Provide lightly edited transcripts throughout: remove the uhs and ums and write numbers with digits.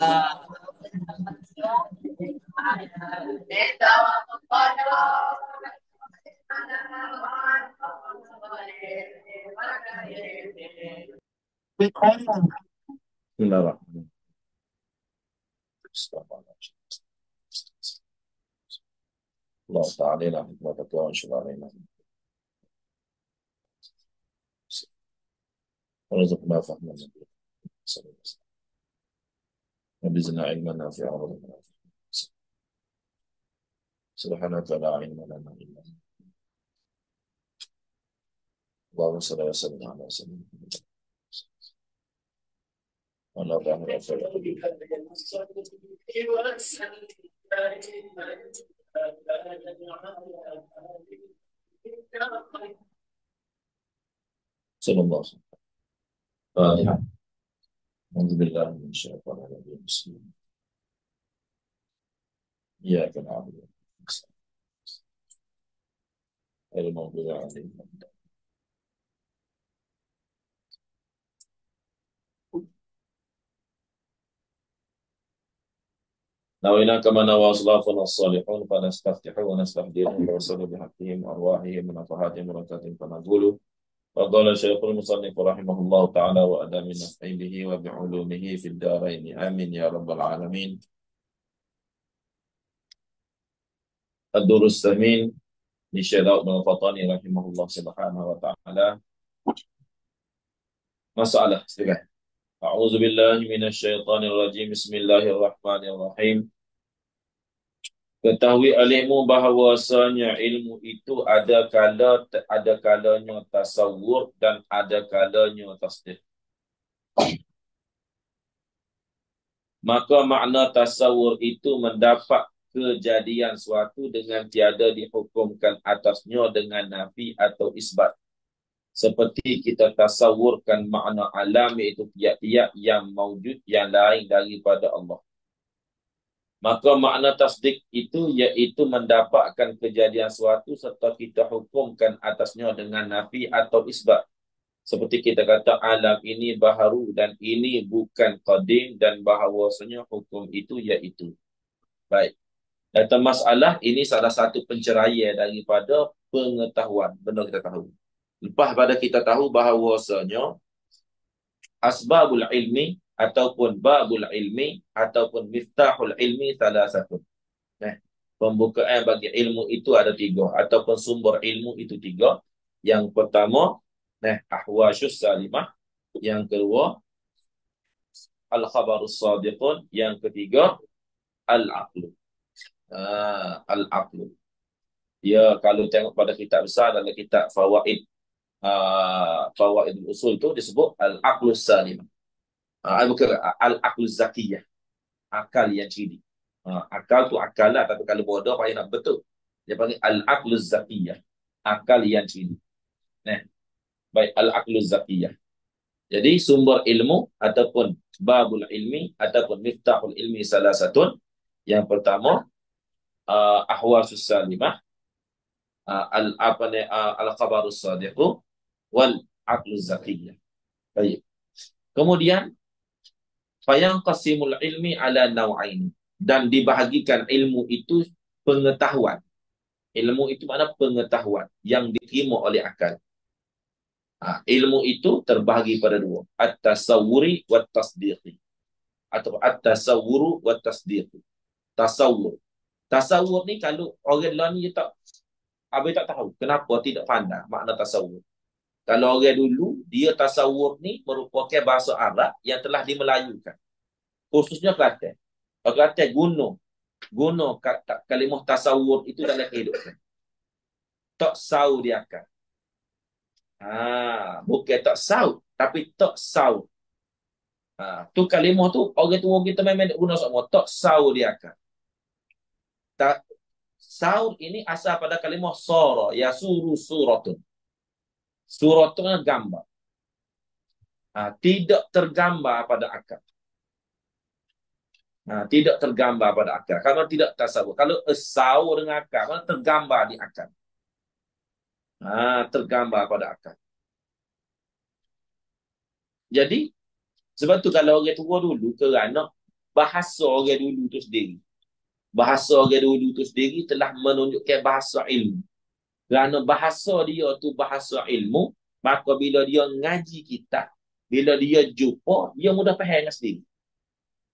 Bismillahirrahmanirrahim. Allah Ta'ala hikmatahu wa syura'ina. ورزقنا فهم النبي صلى الله عليه وسلم وزدنا علما نافعا ورزقنا سبحانك لا علم لنا الا انت اللهم صل وسلم على سيدنا محمد وعلى اله وصحبه صلى الله عليه وسلم. أعوذ بالله من الشيطان الرجيم. بسم الله. إياك نعبد وإياك نستعين. غير المغضوب عليهم ولا الضالين. نوينا كما نوى أسلافنا الصالحون فنستفتحوا ونستهديهم ونصلي بحقهم أرواحهم ونفحاتهم وركعتهم فنقول فضل الشيخ المصنف رحمه الله تعالى وأدام النفع به وبعلومه في الدارين آمين يا رب العالمين. الدور الثمين للشيخ بن الفطاني رحمه الله سبحانه وتعالى. Masalah silakan. A'udzu billahi minasyaitonir rajim. Bismillahirrahmanirrahim. Ketahui alimu bahawasanya ilmu itu ada kalanya tasawur dan ada kalanya tasdif. Maka makna tasawur itu mendapat kejadian suatu dengan tiada dihukumkan atasnya dengan nafi atau isbat. Seperti kita tasawurkan makna alam, iaitu tiap-tiap yang maujud yang lain daripada Allah. Maka makna tasdik itu iaitu mendapatkan kejadian suatu serta kita hukumkan atasnya dengan nafi atau isbat. Seperti kita kata alam ini baharu dan ini bukan qadim dan bahawasanya hukum itu iaitu. Baik. Datang masalah ini salah satu penceraian daripada pengetahuan. Benar kita tahu. Lepas pada kita tahu bahawasanya asbabul ilmi ataupun babul ilmi ataupun miftahul ilmi salah satu. Pembukaan bagi ilmu itu ada tiga ataupun sumber ilmu itu tiga. Yang pertama, ahwasyus salimah. Yang kedua, al-khabarus sadiqun. Yang ketiga, al-aqlu. Al-aqlu. Ya, kalau tengok pada kitab besar dalam kitab fawaid fawaidul usul tu disebut al-aqlus salimah. Bukan al-aqluz zakiyah. Akal yang cerdik. Akal tu akal lah, tapi kalau bodoh payah nak betul. Dia panggil al-aqluz zakiyah. Akal yang cerdik. Baik, al-aqluz zakiyah. Jadi sumber ilmu ataupun babul ilmi ataupun miftahul ilmi salah satu. Yang pertama, ahwasus salimah, al-khabarus sadiqu wal aqluz zakiyah. Baik. Kemudian fayanqasimul ilmi ala naw'ain, dan dibahagikan ilmu itu pengetahuan. Ilmu itu makna pengetahuan yang diterima oleh akal. Ilmu itu terbahagi pada dua, at-tasawwuri wat tasdiqi, atau at-tasawwuru wat tasdiqi. Tasawwur. Tasawwur ni kalau orang lain ni tak tahu kenapa tidak pandang makna tasawwur. Kalau orang dulu, dia tasawur ni merupakan bahasa Arab yang telah dimelayukan. Khususnya Kelantan. Kelantan guna kalimah tasawur itu dalam kehidupan. Tak sau dia akan. Bukan tak sau, tapi tak sau. Tu kalimah tu, orang tua kita memang guna semua. Tak sau dia akan. Saur ini asal pada kalimah sara, yasuru suratun. Surat itu gambar. Tidak tergambar pada akal. Tidak tergambar pada akal. Kalau tidak tasawur. Kalau saur dengan akal, kalau tergambar di akal. Tergambar pada akal. Jadi, sebab tu kalau orang tua dulu kerana bahasa orang dulu tu sendiri. Bahasa orang dulu tu sendiri telah menunjukkan bahasa ilmu. Kerana bahasa dia tu bahasa ilmu, maka bila dia ngaji kitab, bila dia jumpa, dia mudah faham dengan sendiri.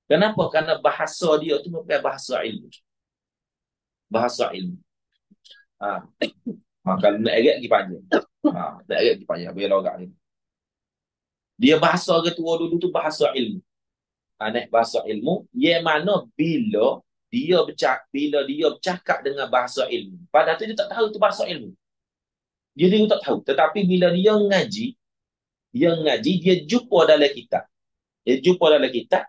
Kenapa? Kerana bahasa dia tu bukan bahasa ilmu. Bahasa ilmu. Ha. Kalau nak agak pergi panjang. Nak agak pergi panjang. Biar orang ni. Dia bahasa orang tua dulu tu bahasa ilmu. Bahasa ilmu. Yang mana bila dia bercakap dengan bahasa ilmu. Padahal tu dia tak tahu tu bahasa ilmu. Dia tak tahu. Tetapi bila dia ngaji, dia jumpa dalam kitab. Dia jumpa dalam kitab,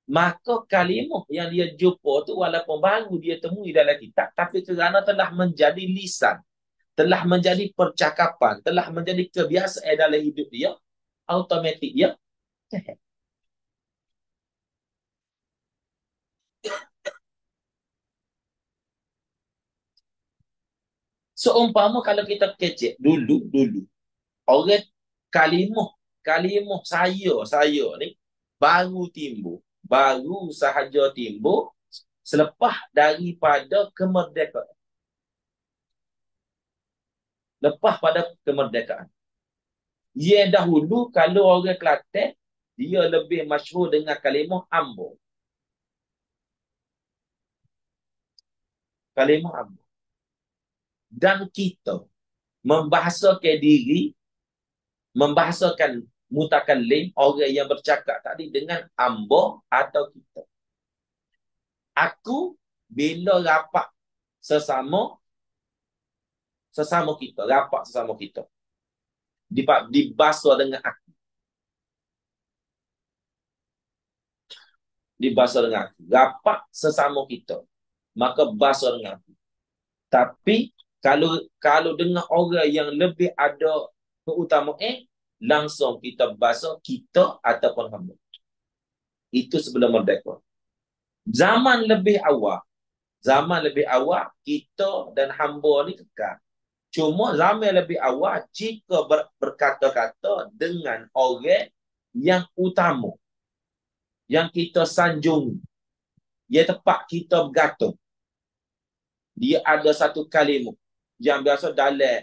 maka kalimah yang dia jumpa tu walaupun baru dia temui dalam kitab, tapi kerana telah menjadi lisan, telah menjadi percakapan, telah menjadi kebiasaan dalam hidup dia, automatik dia seumpama kalau kita kecek dulu orang kalimah saya ni baru sahaja timbul selepas daripada kemerdekaan. Lepas pada kemerdekaan. Ia dahulu kalau orang Kelantan, dia lebih masyhur dengan kalimah ambo. Kalimah ambo. Dan kita membahasakan mutakallim, orang yang bercakap tadi dengan ambo atau kita. Aku bila rapat sesama kita. Dibahasa dengan aku. Dibahasa dengan aku. Rapat sesama kita. Maka bahasa dengan aku. Tapi kalau dengan orang yang lebih ada keutamaan, langsung kita bahasa kita ataupun hamba. Itu sebelum merdeka. Zaman lebih awal, kita dan hamba ni kekal. Cuma zaman lebih awal, jika berkata-kata dengan orang yang utama, yang kita sanjung, dia tepat kita bergantung. Dia ada satu kalimah yang biasa dalam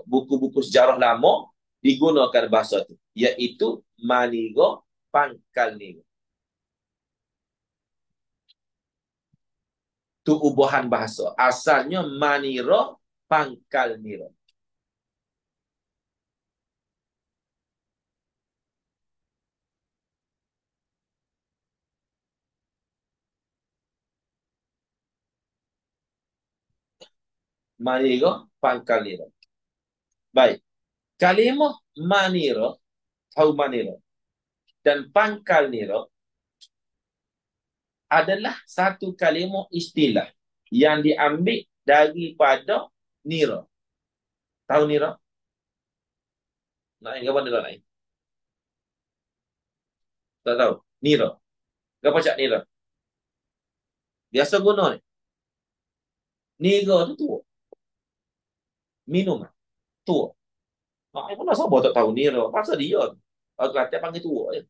buku-buku sejarah lama digunakan bahasa tu, iaitu manira pangkal nira. Tu ubahan bahasa. Asalnya manira pangkal nira. Manira pangkal nira. Baik. Kalimah manira, tahu manira, dan pangkal nira adalah satu kalimah istilah yang diambil daripada nira. Tahu nira? Nak ingat apa nira lain? Tak tahu. Nira. Apa cak nira? Biasa guna ni. Nira tu tua. Minuman. Tua. Nak pun siapa tak tahu nira. Masa dia tu. Kelantan panggil tua je.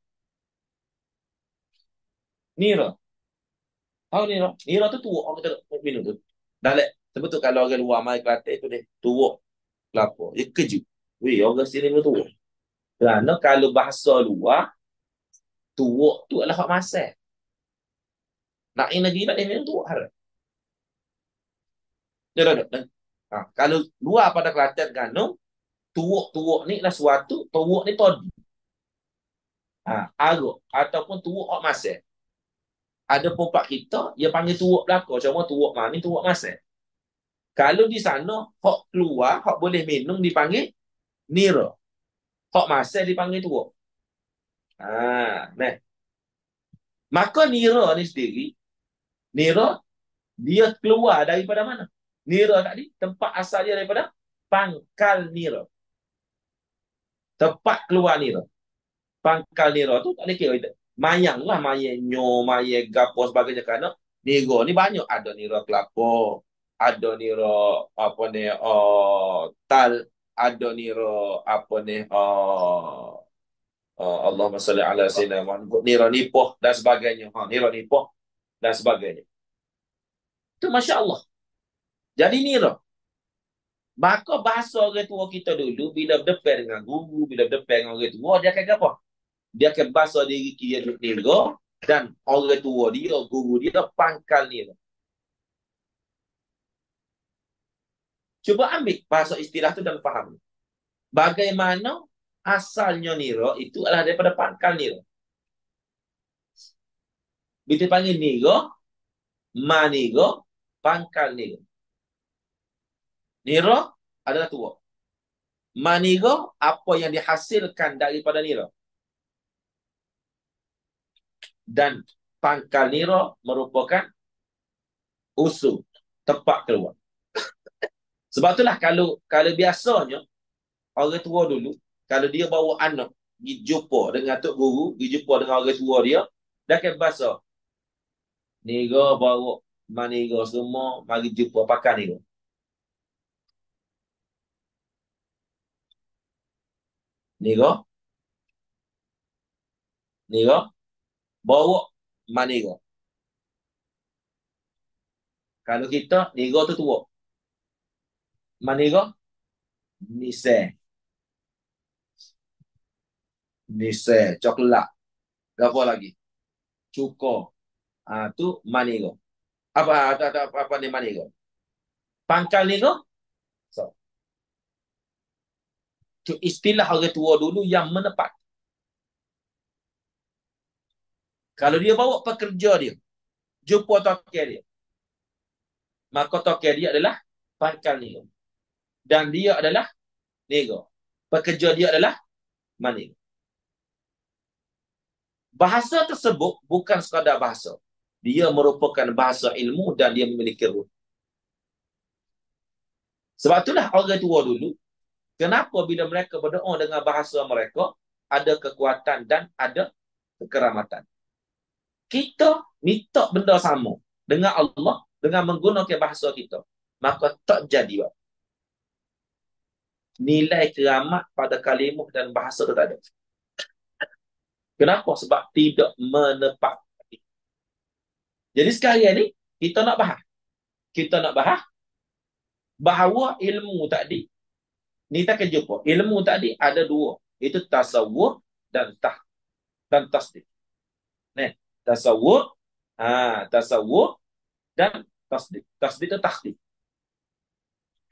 Nira. Tahu nira? Nira tu tua. Orang kata minum tu. Dah lek. Sebetul kalau orang luar mai Kelantan tu dia tua. Kelapa. Dia kejut. Weh, orang sini pun tua. Kerana kalau bahasa luar, tua tu adalah hak masa. Nak ini lagi nak ini tua har. Dah. Kalau luar pada Kelantan kan, tua ni lah suatu, tua ni todi. Aruk ataupun tua hak masa. Ada pompak kita, dia panggil tua belaka. Cuma tua mana ni tua masa. Kalau di sana, hak keluar, hak boleh minum dipanggil nira. Hak masa dipanggil tua. Nah. Maka nira ni sendiri, nira dia keluar daripada mana? Nira tadi, tempat asal dia daripada pangkal nira. Tempat keluar nira. Pangkal nira tu tak boleh kira. Mayang lah, mayang nyo, mayang gapo sebagainya. Kerana nira ni banyak. Ada nira kelapa, ada nira apa ni, tal, ada nira apa ni, Allahumma salli ala sayyidina Muhammad, nira nipoh dan sebagainya. Nira nipoh dan sebagainya. Itu Masya Allah. Jadi nira. Maka bahasa orang tua kita dulu, bila berdepan dengan guru, bila berdepan dengan orang tua, dia akan apa? Dia akan bahasa diri dia nira, dan orang tua dia, guru dia, pangkal nira. Cuba ambil bahasa istilah tu dan faham. Bagaimana asalnya nira itu adalah daripada pangkal nira. Bila panggil nira, manira, pangkal nira. Nira adalah tua. Manira, apa yang dihasilkan daripada nira. Dan pangkal nira merupakan usul, tempat keluar. Sebab itulah kalau biasanya orang tua dulu, kalau dia bawa anak pergi jumpa dengan tok guru, pergi jumpa dengan orang tua dia, dia akan bahasa, nira bawa maniga semua, mari jumpa pakai nira. Nira, nira, bawa maniga. Kalau kita, nira tu tua. Maniga, nise. Nise, coklat. Apa lagi? Cuko. Tu maniga. Apa ni maniga? Pangkal niga? So, tu istilah orang tua dulu yang menepat. Kalau dia bawa pekerja dia, jumpa tokel dia, maka tokel dia adalah pangkal niga. Dan dia adalah niga. Pekerja dia adalah maniga. Bahasa tersebut bukan sekadar bahasa. Dia merupakan bahasa ilmu dan dia memiliki ruh. Sebab itulah orang tua dulu, kenapa bila mereka berdoa dengan bahasa mereka, ada kekuatan dan ada kekeramatan. Kita minta benda sama dengan Allah, dengan menggunakan bahasa kita, maka tak jadi. Nilai keramat pada kalimah dan bahasa itu tak ada. Kenapa? Sebab tidak menepat. Jadi sekarang ni, kita nak bahas bahawa ilmu tadi, ni tak akan jumpa. Ilmu tadi ada dua. Itu tasawuf dan tasdik. Tasawuf, tasawuf dan tasdik. Tasdik itu takhdik.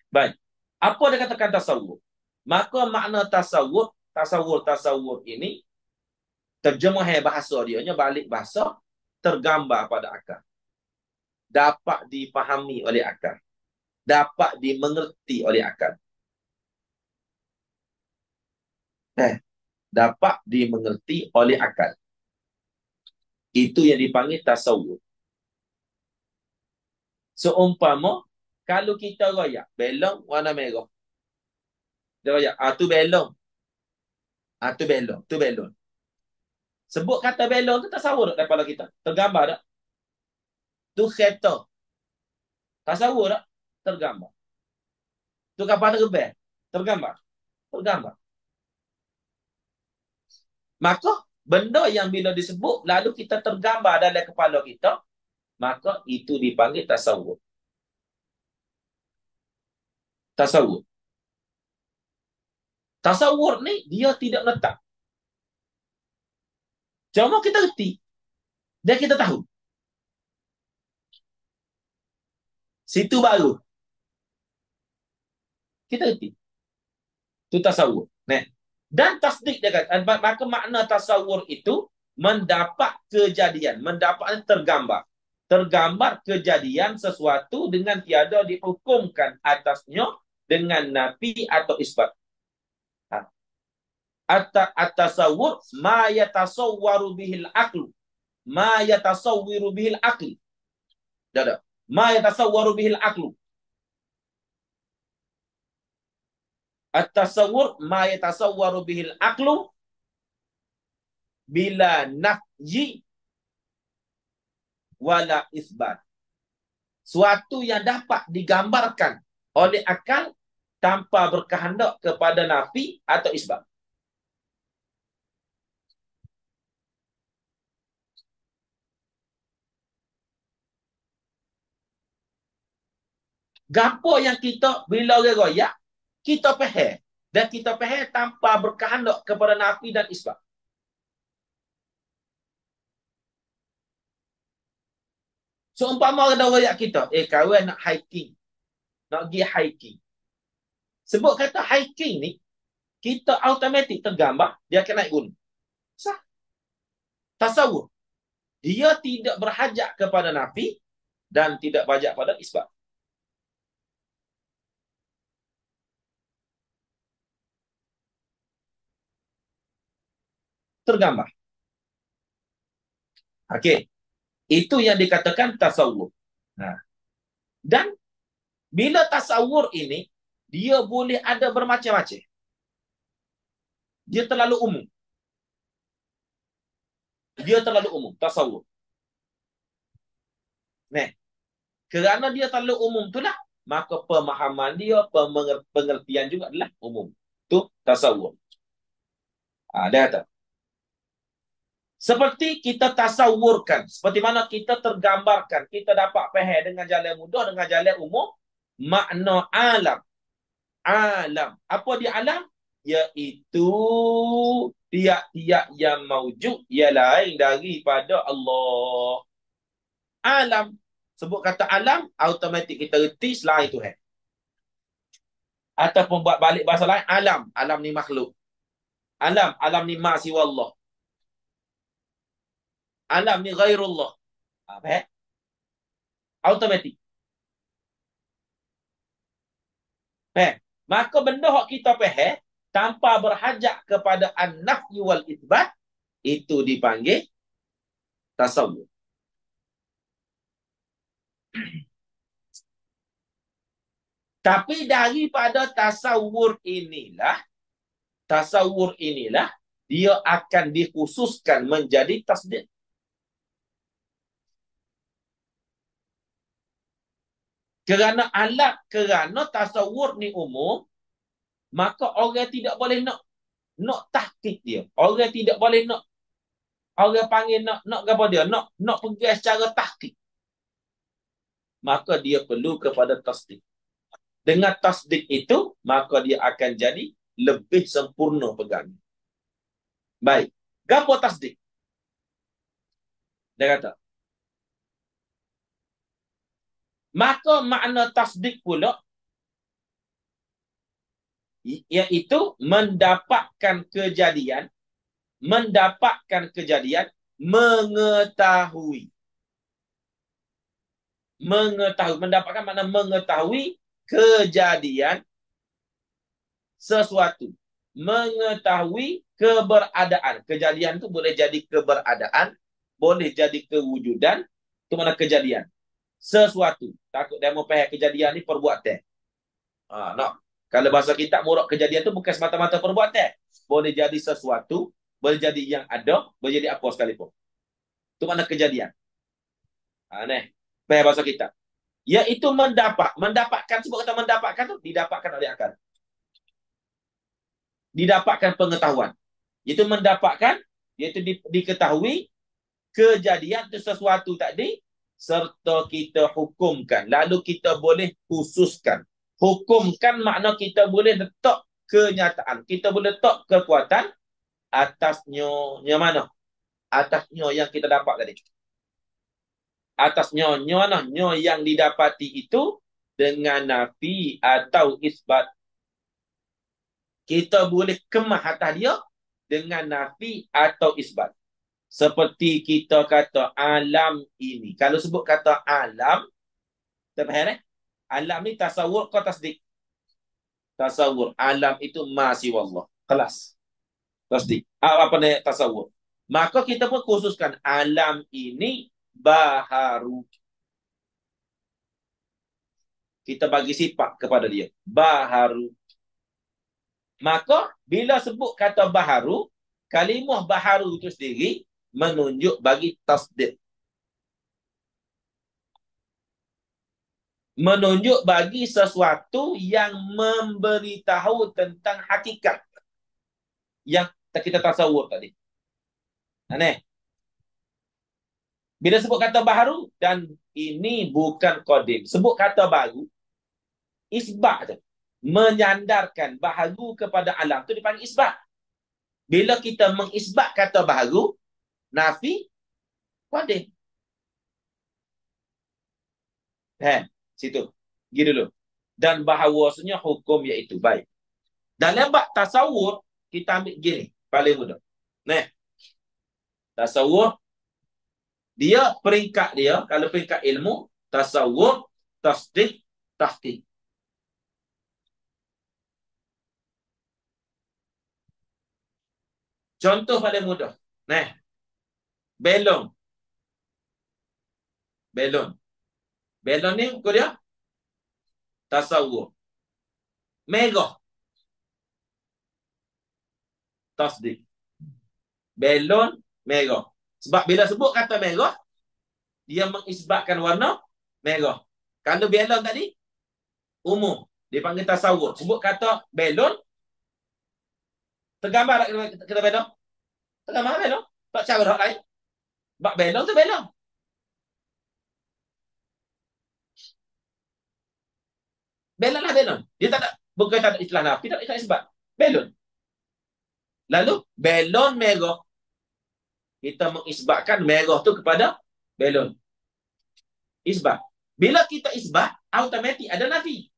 Baik. Apa dia katakan tasawuf? Maka makna tasawur ini, terjemah bahasa dia, balik bahasa, tergambar pada akal. Dapat dipahami oleh akal. Dapat dimengerti oleh akal. Dapat dimengerti oleh akal. Itu yang dipanggil tasawuf. Seumpama, kalau kita royak, belong warna merah. Dia royak, tu belong. Tu belong. Sebut kata belong tu tasawur tak daripada kita. Tergambar tak? Tu kereta. Tasawur tak? Tergambar. Tu kapal terbang. Tergambar. Maka benda yang bila disebut lalu kita tergambar dalam kepala kita, maka itu dipanggil tasawur. Tasawur ni dia tidak letak. Cuma kita reti. Dan kita tahu. Situ baru. Kita reti. Itu tasawur. Dan tasdik dia kata, maka makna tasawur itu mendapat kejadian, mendapat tergambar. Tergambar kejadian sesuatu dengan tiada dihukumkan atasnya dengan nafi atau isbat. At-tasawwur ma yatasawwaru bihil aqlu. Ma yatasawwiru bihil aqli. Dah. Ma yatasawwaru bihil aqlu. At-tasawwur ma yatasawwaru bihil aqlu bila nafyi wala isbat. Suatu yang dapat digambarkan oleh akal tanpa berkehendak kepada nafi atau isbat. Gapo yang kita bila orang royak, kita faham. Dan kita faham tanpa berkehendak kepada nafi dan isbat. Seumpama ada royak kita, kawan nak hiking. Nak pergi hiking. Sebut kata hiking ni, kita automatik tergambar, dia akan naik gunung. Sah. Tasawur. Dia tidak berhajat kepada nafi dan tidak berhajat pada isbat. Tergambar. Okey. Itu yang dikatakan tasawur. Nah. Dan bila tasawur ini, dia boleh ada bermacam-macam. Dia terlalu umum. Dia terlalu umum, tasawur. Nah, kerana dia terlalu umum itulah, maka pemahaman dia, pengertian juga adalah umum. Itu tasawur. Dia kata. Seperti kita tasawurkan, seperti mana kita tergambarkan, kita dapat faham dengan jalan mudah, dengan jalan umum, makna alam. Alam. Apa dia alam? Iaitu tiap-tiap yang maujud ia lain daripada Allah. Alam. Sebut kata alam, automatik kita reti selain Tuhan. Ataupun buat balik bahasa lain, alam. Alam ni makhluk. Alam ni ma siwa Allah. Alam ni ghairullah. Faham? Automatik. Faham? Maka benda yang kita faham, tanpa berhajat kepada an-nafyi wal itsbat, itu dipanggil tasawur. Tapi daripada tasawur inilah, dia akan dikhususkan menjadi tasdid. Kerana tasawur ni umum, maka orang tidak boleh nak tahqiq dia. Orang tidak boleh nak, orang panggil nak apa dia? Nak pergi secara tahqiq. Maka dia perlu kepada tasdik. Dengan tasdik itu, maka dia akan jadi lebih sempurna pegang. Baik. Gapo tasdik? Dia kata, maka makna tasdik pula iaitu mendapatkan kejadian, mengetahui, mendapatkan makna mengetahui kejadian sesuatu, mengetahui keberadaan. Kejadian itu boleh jadi keberadaan, boleh jadi kewujudan, itu mana kejadian sesuatu. Takut dia mau faham kejadian ni perbuatan. Nak. Kalau bahasa kita murak kejadian tu bukan semata-mata perbuatan. Boleh jadi sesuatu, boleh jadi yang ada, boleh jadi apa sekalipun. Itu mana kejadian. Nih, faham bahasa kita. Iaitu mendapatkan, sebut kata mendapatkan tu didapatkan oleh akal. Didapatkan pengetahuan. Itu mendapatkan, iaitu diketahui kejadian tu sesuatu tadi, serta kita hukumkan. Lalu kita boleh khususkan. Hukumkan makna kita boleh letak kenyataan. Kita boleh letak kekuatan atasnya. Yang mana? Atasnya yang kita dapat tadi. Atasnya yang didapati itu dengan nafi atau isbat. Kita boleh kemah atas dia dengan nafi atau isbat. Seperti kita kata alam ini. Kalau sebut kata alam, kita faham alam ni tasawur kau tasdik. Tasawur. Alam itu masih wallah. Kelas. Tasdik. Apa ni tasawur? Maka kita pun khususkan alam ini baharu. Kita bagi sifat kepada dia. Baharu. Maka bila sebut kata baharu, kalimah baharu itu sendiri menunjuk bagi tasdik. Menunjuk bagi sesuatu yang memberitahu tentang hakikat yang kita tasawur tadi. Aneh. Bila sebut kata baharu, dan ini bukan qadim. Sebut kata baru, Isbat tu. Menyandarkan baharu kepada alam tu dipanggil isbat. Bila kita mengisbat kata baharu, nafi, wadih. Situ. Pergi dulu. Dan bahawasanya hukum iaitu baik. Dalam bab tasawur, kita ambil gini. Paling mudah. Nah, tasawur, dia peringkat dia, kalau peringkat ilmu, tasawur, tasdik, tahqiq. Contoh paling mudah. Nah, belon. Belon. Belon ni, kau dia? Tasawur. Merah. Tasdik. Belon, merah. Sebab bila sebut kata merah, dia mengisbatkan warna merah. Kalau belon tadi, umum. Dia panggil tasawur. Sebut kata belon, tergambar tak kita belon? Tergambar belon. Tak cara tak lain. Sebab belon tu belon. Belon lah belon. Dia tak ada, bukan tak ada istilah nafi, tak ada istilah isbat. Belon. Lalu, belon merah. Kita mengisbatkan merah tu kepada belon. Isbat. Bila kita isbat, automatik ada nafi.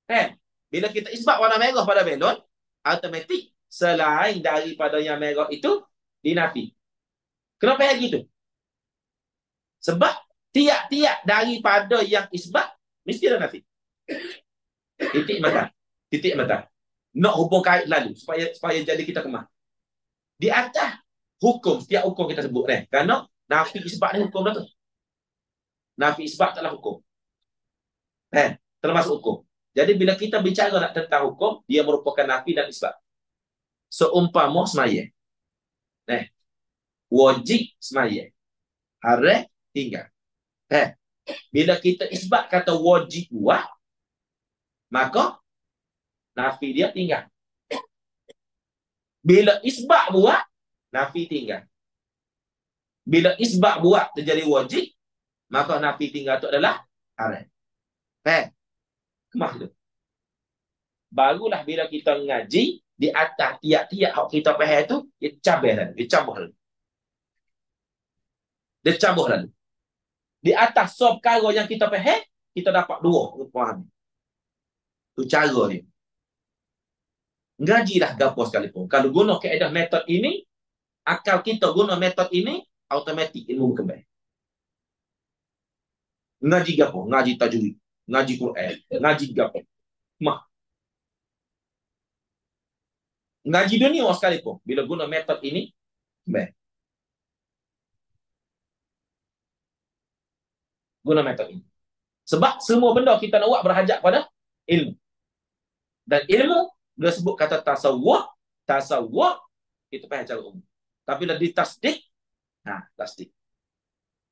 Kan? Bila kita isbat warna merah pada belon, automatik selain daripada yang merah itu dinafi. Kenapa yang gitu? Sebab tiap-tiap daripada yang isbat mesti ada nafi. Titik mata. Titik mata. Nak hubung kait lalu supaya jadi kita kemah. Di atas hukum, setiap hukum kita sebut ni. Kerana nafi isbat ni hukum dah tu. Nafi isbat taklah hukum. Termasuk hukum. Jadi bila kita bicara nak tentang hukum, dia merupakan nafi dan isbat. Seumpama semaya. Wajib semaya. Haram tinggal. Bila kita isbat kata wajib buat, maka nafi dia tinggal. Bila isbat buat, nafi tinggal. Bila isbat buat terjadi wajib, maka nafi tinggal itu adalah haram. Kemah tu. Barulah bila kita ngaji, di atas tiap-tiap hak kita faham tu, dia cabar lalu. Dia campur lalu. Dia campur lalu. Di atas sob perkara yang kita faham, kita dapat dua faham. Tu cara dia. Ngajilah gapo sekalipun. Kalau guna kaedah metod ini, akal kita guna metod ini, automatik ilmu berkembang. Ngaji gapo? Ngaji tajwid, ngaji Quran, ngaji gapo? Mah. Ngaji dunia sekalipun, bila guna metod ini, baik. Guna metod ini. Sebab semua benda kita nak buat berhajat pada ilmu. Dan ilmu, bila sebut kata tasawwur, itu faham cara umum. Tapi bila ditasdik, tasdik.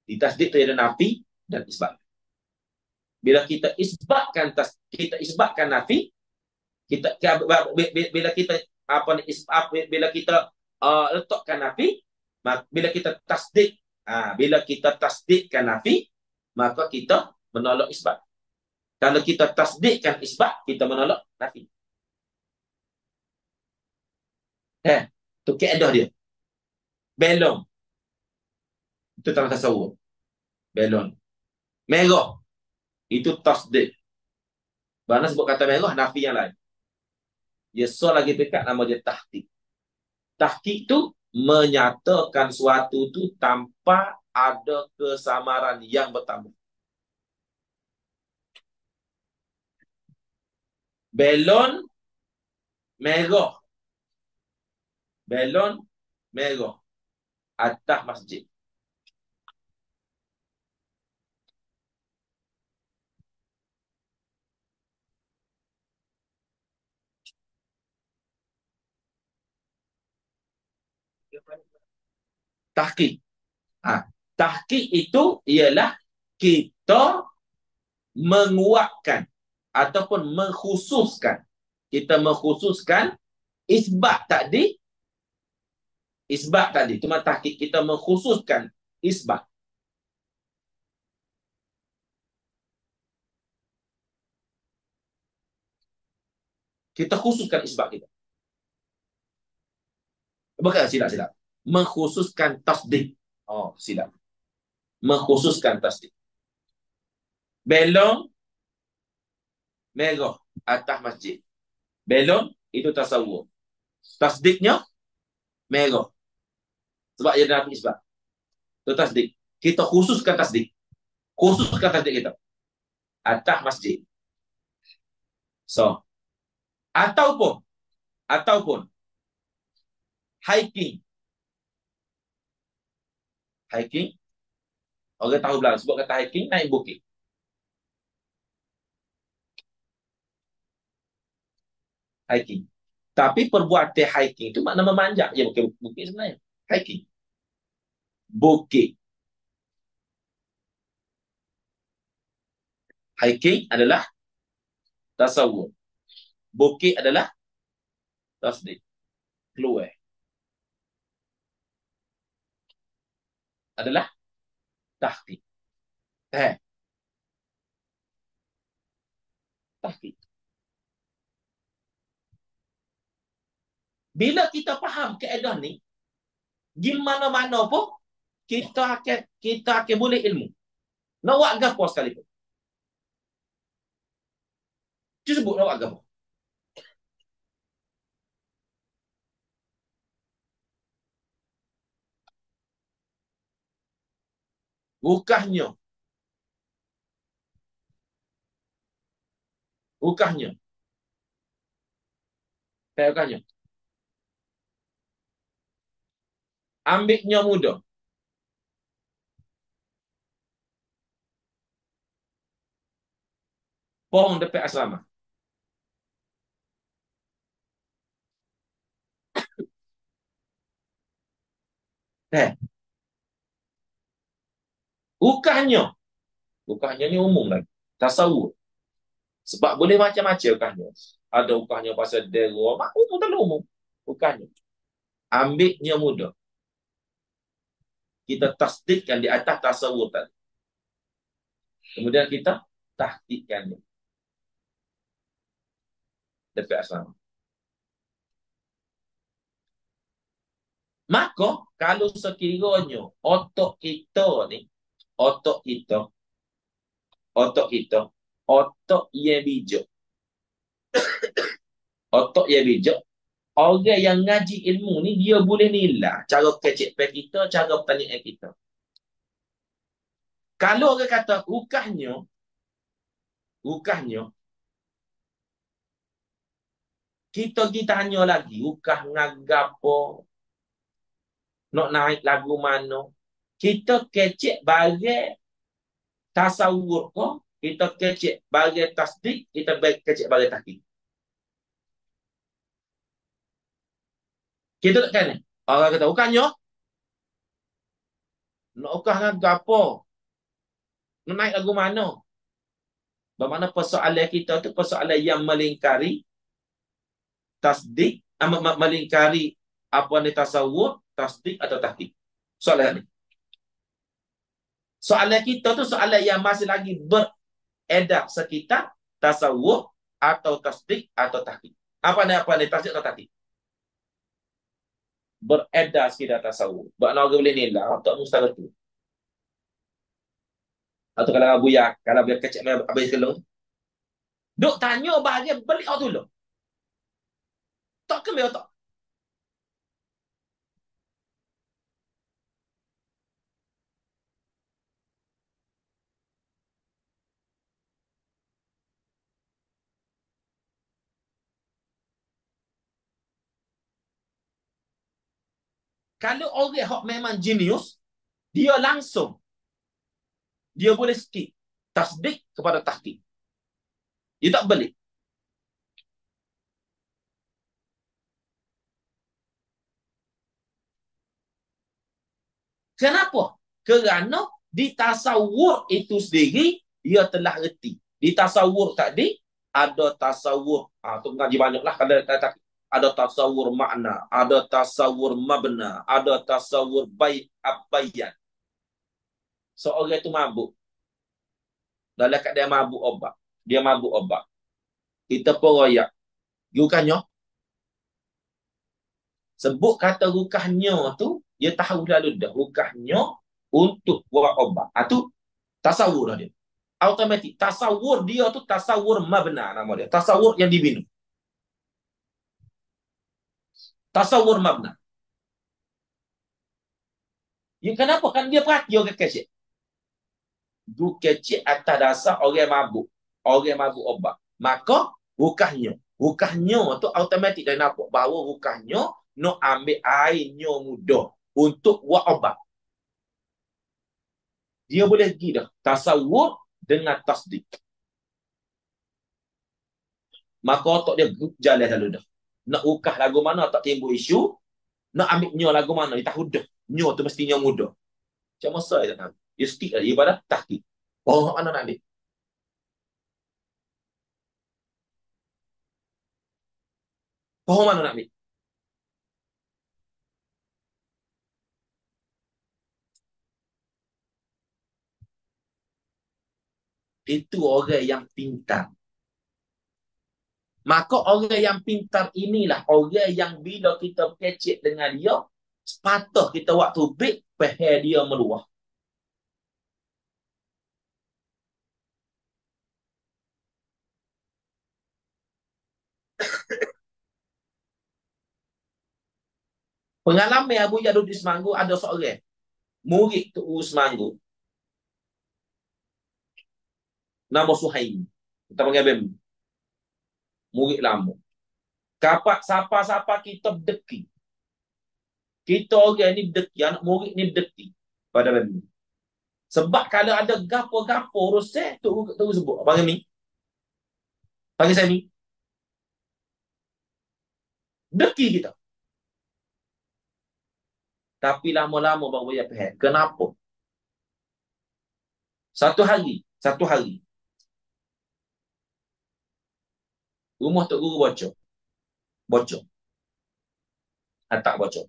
Ditasdik tu ada nafi dan isbat. Bila kita isbatkan nafi, bila kita bila kita letakkan nafi, bila kita tasdik, bila kita tasdikkan nafi, maka kita menolak isbat. Kalau kita tasdikkan isbat, kita menolak nafi. Tu kaedah dia. Belon. Itu dalam tasawur. Belon. Merah. Itu tasdik. Mana sebut kata merah, nafi yang lain. Dia so lagi dekat, nama dia tahqiq. Tahqiq tu menyatakan suatu tu tanpa ada kesamaran yang bertambah. Belon merah. Belon merah. Atas masjid. Tahqiq. Tahqiq itu ialah kita menguatkan ataupun mengkhususkan. Kita mengkhususkan isbat tadi. Isbat tadi. Cuma tahqiq, kita mengkhususkan isbat. . . 。 . 。 . 。 . 。 . . . . . 。 . 。 . . 。 . . 。 . . . 。 . . 。 . . 。 . 。 . 。 . 。 . 。 . 。 . 。 . 。 . 。 . 。 . 。 . 。 . 。 . Kita khususkan isbat kita. Bukan silap-silap. Mengkhususkan tasdik. Oh, silap. Mengkhususkan tasdik. Belong merah atas masjid. Belong itu tasawur. Tasdiknya merah. Sebab ia dalam isbat. Itu tasdik. Kita khususkan tasdik. Khususkan tasdik kita. Atas masjid. So, ataupun hiking. Hiking. Orang tahu belakang. Sebab kata hiking, naik bukit. Hiking. Tapi perbuatan hiking itu makna memanjat. Ya, bukan bukit sebenarnya. Hiking. Bukit. Hiking adalah tasawur. Bukit adalah tasdik. Keluar. Adalah tahqiq. Tahqiq. Bila kita faham kaedah ni, gimana-mana pun kita akan boleh ilmu. Nak buat gapo sekalipun. Dia sebut nak buat gapo. Bukannya ambilnya mudah. Pohon depan asrama. Bukannya ni umum lagi. Tasawur. Sebab boleh macam-macam ukahnya. Ada ukahnya pasal dera. Umum tak umum. Ukahnya. Ambilnya mudah. Kita tasdikkan di atas tasawur tadi. Kemudian kita tahqiqkannya. Depan asrama. Maka, kalau sekiranya otak kita, otak yang bijak. Otak yang bijak. Orang yang ngaji ilmu ni, dia boleh nilai cara kecek kita, cara pertanyaan kita. Kalau orang kata, ukahnya, kita tanya lagi, ukah ngagapo, nak naik lagu mana, kita kecek bagai tasawur ko, kita kecek bagai tasdik, kita kecek bagai tahqiq. Kita tak kena. Orang kata, ukahnya, nak ukah ngagapo, nak naik lagu mana. Bermakna persoalan kita tu persoalan yang melingkari tasdik, melingkari apa ni tasawur, tasdik atau tahqiq. Soalan ni. Soalan kita tu soalan yang masih lagi beredar sekitar tasawur atau tasdik atau tahqiq. Apa ni tasdik atau tahqiq? Beredar sekitar tasawur. Bakna orang boleh nilai tak mustahil tu. Atau kalau Abu Yak, kalau biar kecek habis kelong. Duk tanya bahagian beli auto dulu. Tak ke tak? Kalau orang yang memang genius, dia langsung dia boleh skip tasdik kepada tahqiq. Dia tak balik. Kenapa? Kerana di tasawur itu sendiri dia telah reti. Di tasawur tadi ada tasawur, tu ngaji banyaklah kalau ada tasawur makna, ada tasawur mabna, ada tasawur bayan. Seorang itu mabuk. Dalam kat dia mabuk obat. Kita pun royak. Rukahnya. Sebut kata rukahnya tu, dia tahu lalu dah. Rukahnya untuk buat obat. Itu tasawur lah dia. Automatik. Tasawur dia tu tasawur mabna nama dia. Tasawur yang dibina. Tasawur mabna. Ya, kenapa? Kan dia perhati orang kecil. Du kecil atas dasar orang mabuk. Orang mabuk obat. Maka, rukahnya. Rukahnya tu automatik dah nampak bahawa rukahnya nak ambil airnya mudah untuk buat obat. Dia boleh pergi dah. Tasawur dengan tasdik. Maka otak dia jalan lalu dah. Nak rukah lagu mana tak timbul isu. Nak ambil nyo lagu mana. Dia tahu dah. Nyo tu mestinya mudah. Macam masa dia tak ambil. Dia stick lah. Dia pada tahkik. Oh, mana nak ambil? Oh, mana nak ambil? Itu orang yang pintar. Maka orang yang pintar inilah orang yang bila kita kecek dengan dia, sepatah kita waktu break, peher dia meluah. Pengalaman Abu Jadul di Semanggu ada seorang murid tu Semanggu nama Suhaim. Kita panggil Bem. Murid lama. Kapak siapa-siapa kita berdeki. Kita orang ni berdeki, anak murid ni berdeki pada Bem. Sebab kalau ada gapo-gapo rosak tu sebut. Panggil ni. Panggil saya ni. Berdeki kita. Tapi lama-lama baru dia faham. Kenapa? Satu hari, rumah Tok Guru bocor. Bocor. Tak bocor.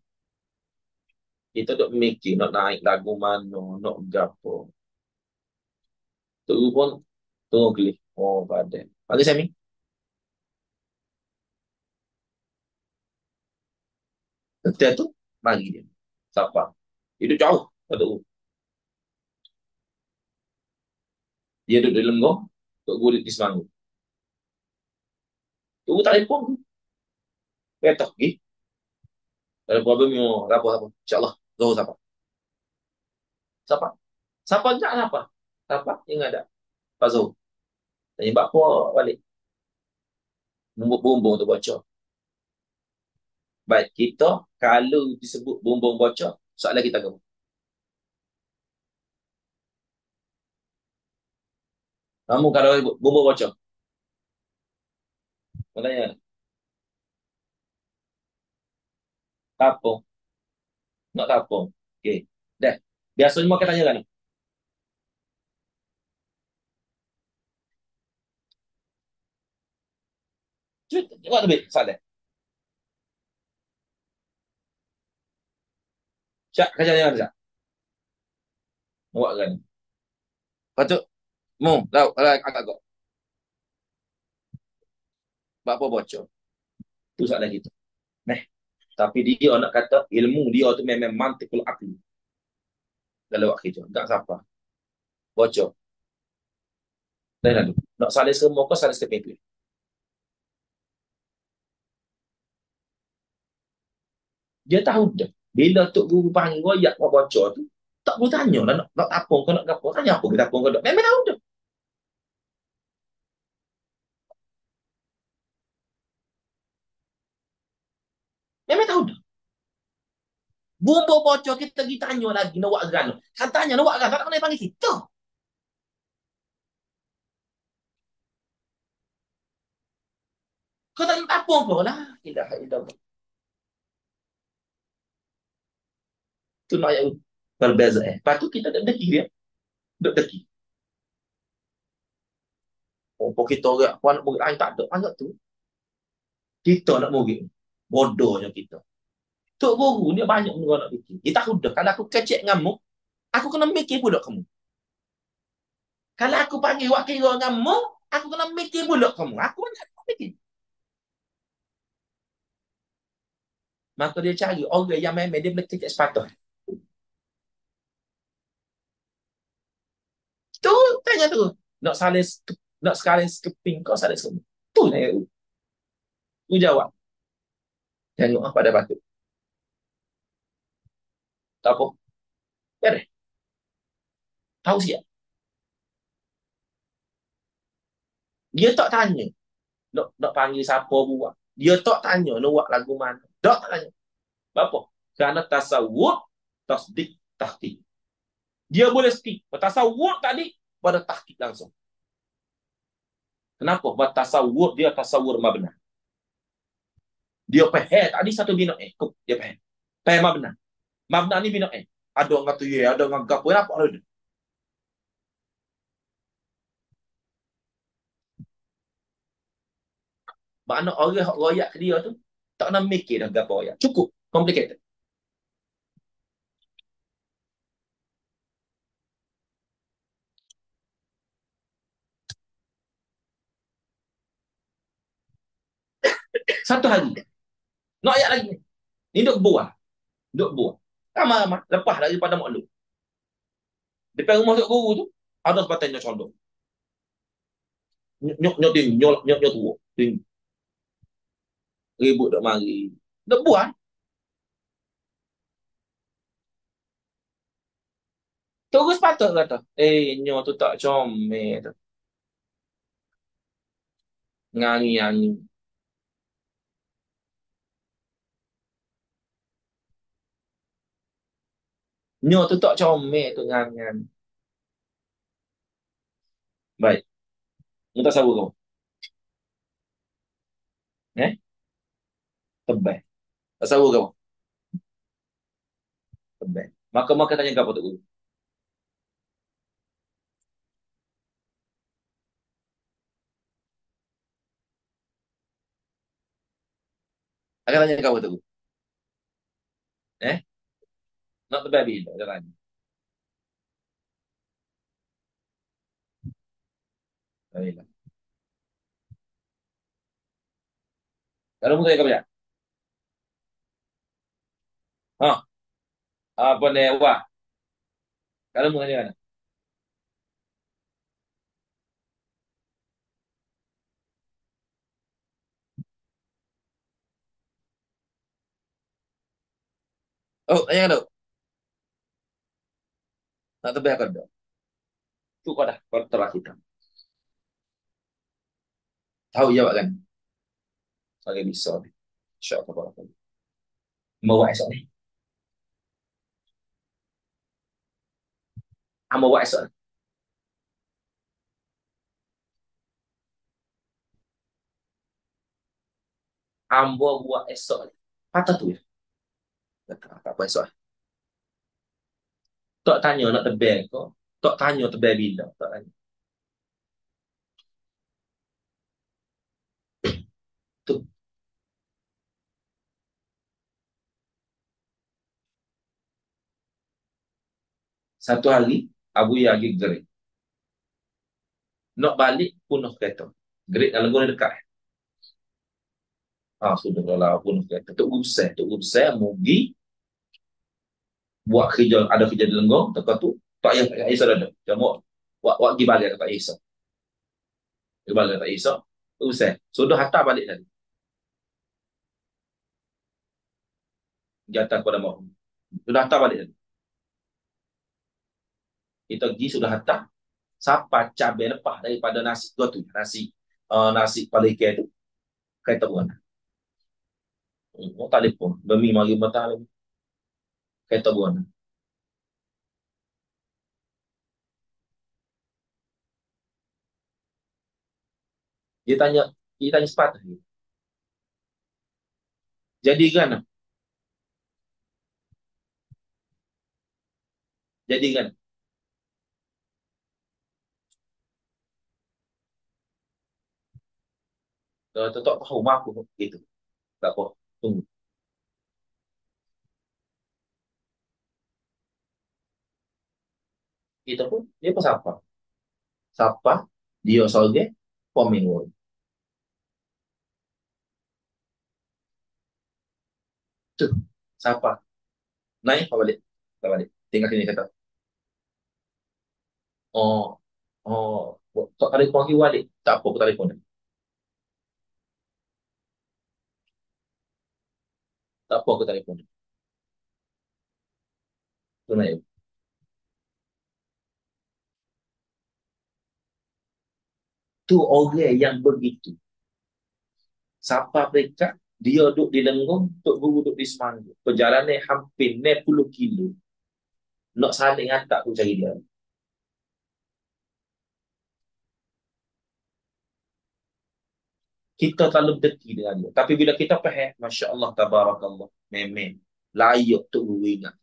Kita duk mikir nak naik lagu mana, nak gapo. Tok Guru pun tunggu klik. Oh, badan. Panggil saya ni. Setiap tu, bagi dia. Siapa? Itu jauh. Tok Guru. Dia duduk dalam gua. Tok Guru di Semanggu. Tok Guru tak telefon. Petok pergi. Ada problem yo, apa? InsyaAllah. Zohor siapa? Siapa? Siapa enggak siapa? Siapa? Yang ada. Pak Zohor. Tanya apa balik. Bumbung tu bocor. Baik, kita kalau disebut bumbung bocor, soalan kita ke? Kamu kalau bumbung bocor, tanya, tapung, nak tapung. Okey. Dah. Biasanya mau tanya kan? Cuba lebih soalan. Syak, kerja jangan syak. Awak kan. Patut mu, tahu kalau agak agak. Apa bocor? Tu soalan kita. Nah, tapi dia nak kata ilmu dia tu memang mantikul akli. Kalau awak kerja, tak siapa. Bocor. Dah lalu. Nak saling semua kau saling sekeping. Dia tahu dah. Bila Tok Guru panggil royak buat bocor tu, tak perlu tanya lah nak tapung ke nak apa. Tanya apa kita tapung ke tak. Memang tahu dah. Memang tahu dah. Bumbu bocor kita pergi tanya lagi nak buat gan. Katanya nak buat gan, tak nak panggil kita. Kau tak nak tapung ke lah. Ilah, ilah. Tu nak yang berbeza. Lepas tu kita dah deki dia. Duk deki. Oh, kita orang, anak murid lain tak ada. Anggap tu. Kita nak murid. Bodohnya kita. Tok Guru ni banyak benda nak fikir. Kita tahu dah. Kalau aku kecek ngamuk, aku kena mikir pula kamu. Kalau aku panggil wak kira ngamuk, aku kena mikir pula kamu. Aku banyak nak fikir. Maka dia cari orang yang memang dia boleh kecek sepatah. Tu tanya tu. Nak saling nak sekali skeping kau saling skeping. Tu tanya tu. Tu jawab. Tengok apa pada batu. Tak apa. Beres. Tahu siap. Dia tak tanya. Nak panggil siapa buat. Dia tak tanya nak buat lagu mana. Tak tanya. Apa? Kerana tasawuf, tasdik, tahqiq. Dia boleh skip. Tasawuf tadi pada tahqiq langsung. Kenapa? Sebab tasawuf dia tasawur mabna. Dia faham tadi satu bina dia faham. Faham mabna. Mabna ni bina ada orang kata ya, ada orang gapo apa ada. Makna orang royak ke dia tu tak nak mikir dah gapo royak. Cukup complicated. Satu hari. Nak ayat lagi. Ni duk buah. Duk buah. Ramai-ramai. Lepas daripada maklum. Depan rumah tok guru tu, ada sepatutnya condong. Nyok nyok ting, nyok nyok nyok tu. Ting. Ribut dok mari. Duk buah. Terus patut kata, nyok tu tak comel tu. Ngangi-ngangi. Nyok tu tak comel tu ngangi-ngangi. Baik. Kita sabar kau. Eh? Tebal. Tak sabar kau. Tebal. Maka tanya kau tu. Akan tanya kau tu. Eh? Nak tebal bila? Jangan. Baiklah. Kalau mu tanya kau ya. Ha, apa ni wah? Kalau mu tanya kan. Oh, tanya kan tu. Nak tebal kau dah. Tu kau dah. Kau telah kita. Tahu jawab kan? Saya bisa. InsyaAllah. Mau buat esok ni. Mau buat esok ni. Ambo buat esok ni. Patut tu ya. Tak apa esok. Tak tanya nak tebal kau. Tak tanya tebal bila. Tak tanya. Tu. Satu hari, Abu Yagi gerik. Nak balik, punah kereta. Gerik dalam guna dekat. Sudah lah punah kereta. Tuk Gusai, Mugi, buat kerja, ada kerja di Lenggong, tekan tu, tak payah tak Isa ada. Cuma, wak pergi balik tak Isa. Pergi balik tak Isa. Tuk Gusai. Sudah hantar balik tadi. Jatah kepada Mak. Sudah hantar balik tadi. Kita pergi sudah hantar. Siapa cabai lepas daripada nasi tu tu. Nasi paling tu. Kereta bukan. Telefon. Demi mari matah lagi. Kereta bukan. Dia tanya, dia tanya sepatah. Jadi kan? Jadi kan? Tak tahu mak aku gitu. Tak apa. Tunggu. Kita pun dia pun sapa. Sapa dia soge peminul. Tuh, siapa? Naik apa balik? Kita balik. Tinggal sini kata. Oh, oh, tak ada lagi balik. Tak apa, aku telefon. Tak apa, aku telefon. Tu naik. Tu orang yang begitu. Siapa mereka? Dia duduk di Lenggong, Tok Guru duduk di Semanggi. Perjalanan hampir 60 kilo. Nak saling hantar aku cari dia. Kita terlalu deki dengan dia. Tapi bila kita faham, Masya Allah, Tabarakallah, memang layak Tok Guru ingat.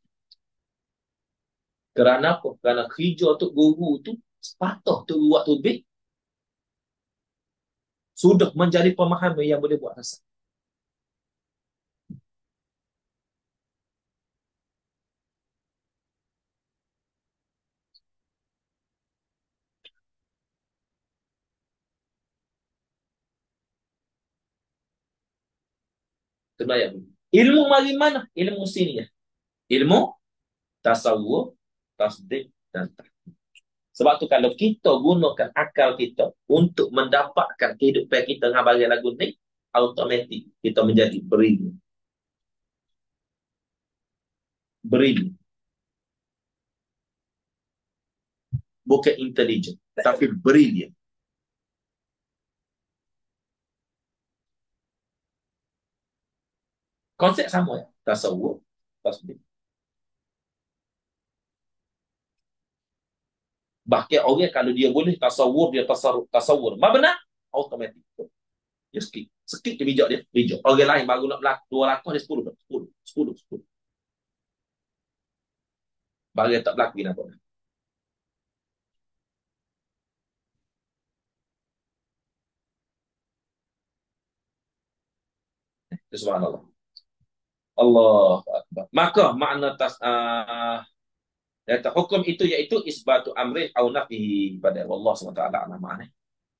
Kerana apa? Kerana kerja Tok Guru tu sepatah Tok Guru waktu big sudah menjadi pemahaman yang boleh buat rasa. Terbayang. Ilmu mari mana? Ilmu sini ya. Ilmu tasawuf, tasdik, dan tahqiq. Sebab tu kalau kita gunakan akal kita untuk mendapatkan kehidupan kita dengan bagian lagu ni, automatik kita menjadi brilliant. Brilliant. Bukan intelligent, tapi brilliant. Konsep sama ya. Tasawuf, tasdik. Bahkan orang kalau dia boleh tasawuf, dia tasawur. Ma benar? Automatik. Dia skip. Skip dia bijak dia. Bijak. Orang lain baru nak berlaku. 2 lakon dia 10. 10. 10. 10. Baru tak berlaku dia nampak. Subhanallah. Allah Akbar. Maka makna kata hukum itu iaitu isbatu amrin au nafi pada Allah SWT nama ni.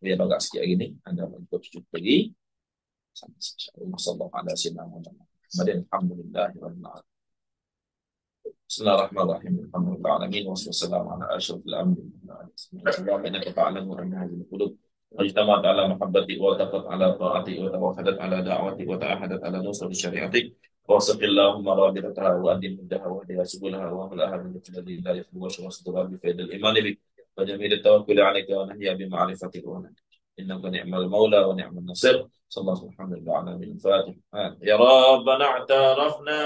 Dia bagak sikit lagi ni. Anda ikut cucuk lagi. Sampai insyaallah sallallahu alaihi wasallam. Alhamdulillah. Bismillahirrahmanirrahim. Alhamdulillah alamin wassalamu ala asyrafil anbiya'i wal mursalin. Innaka ta'lamu anna hadhihi al-qulub اجتمعت على محبتك والتقت على طاعتك وتوحدت على دعوتك وتعهدت على نصرة شريعتك ووثق اللهم رابطتها وأدم مدها واهدها سبلها واملأها من الذي لا يخلو وشر صدرها بفيد الإيمان بك وجميل التوكل عليك ونهي بمعرفتك ونهي إنك نعم المولى ونعم النصير صلى الله الحمد لله على من الفاتح يا ربنا اعترفنا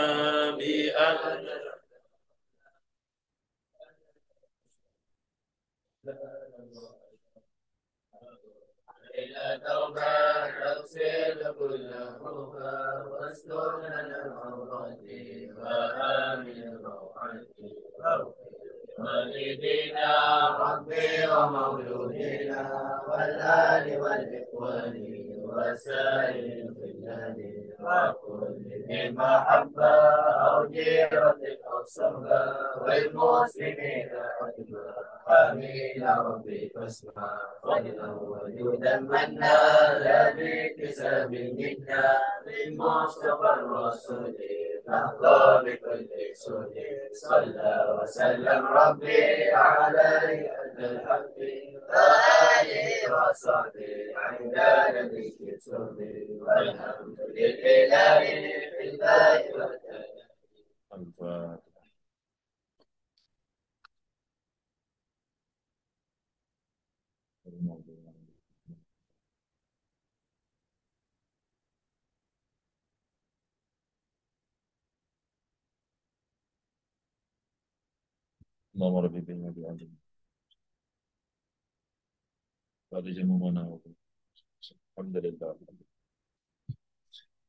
بأن إلى توبة تغسل كل خوفا واسترنا العورات وآمن روحتي والدينا ربي ومولودينا والآل والإخوان وسائر البلاد وكل ذي محبة أو جيرة أو صحبة والمسلمين أجمعين آمين ربي فاسمع خيرا وجودا منا لا بكسب منا بالمصطفى الرسول نهضى بكل سود صلى وسلم ربي عليه أدى الحق وآله وصحبه عند نبي السود والحمد لله في الله والتالي. Nomor BB-nya diambil. Pada jam mana? Alhamdulillah.